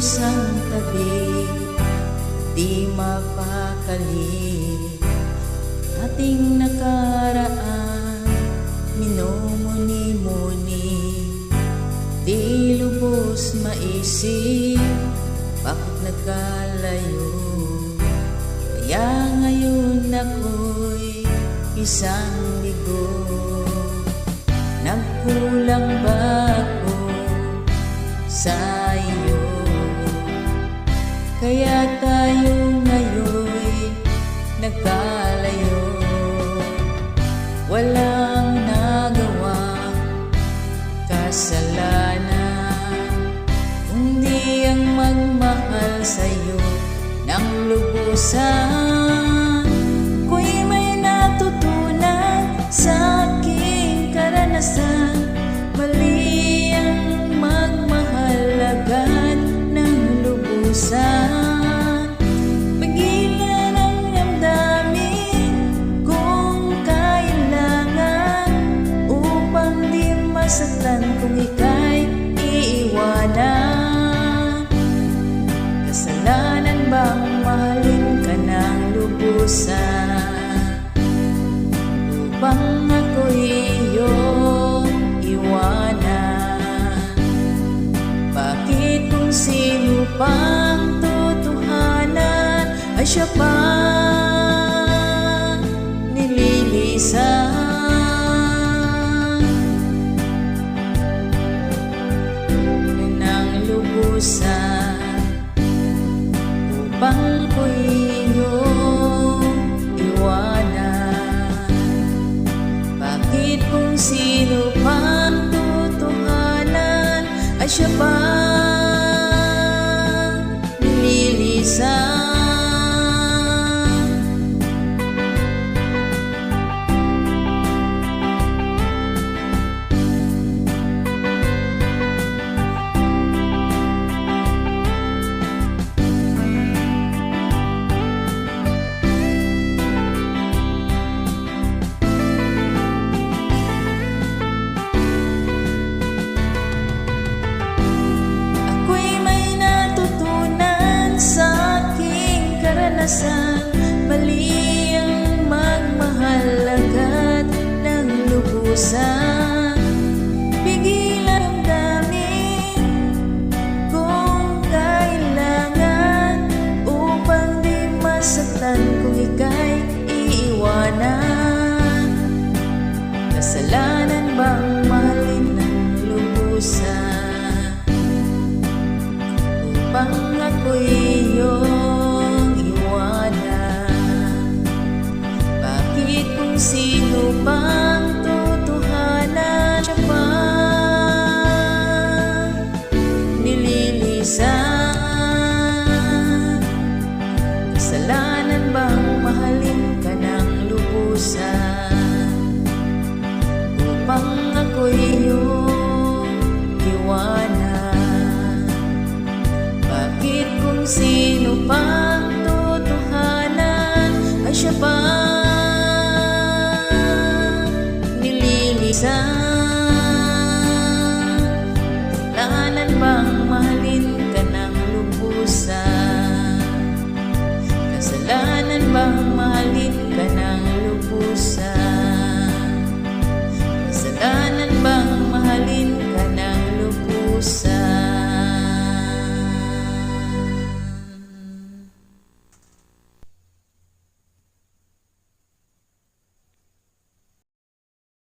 isang tabi, di mapakali. Ating nakaraan, minumuni-muni, di lubos maisip, bakit nagkalayo? Kaya ngayon ako'y isang ligo. Nagkulang ba ako sa iyo? Kaya tayo ngayon'y nagkalayo. Walang nagawang kasalanan, kundi ang magmahal sa'yo ng lubusan. Ko'y may natutunan sa aking karanasan, mali ang magmahal agad ng lubusan. Pagilan ang damdamin kung kailangan, upang di masaktan kung ika'y iiwanan. Kasalanan bang mahalin ka ng lubusan, upang ako'y iyong iwanan? Bakit kung sino pang totohanan ay siya pa nililisan? Ng lubusan, upang ko'y iyong iwanan. Bakit kung sino pang totohanan ay siya pa nililisan? Mali ang magmahal agad ng lubusan. Pigilan ang damdamin kung kailangan, upang di masaktan kung ika'y iiwanan. Kasalanan bang mahalin ng lubusan, upang ako'y iyong sino pang totohanan siya pa nililisan? Kasalanan bang mahalin ka ng lubusan,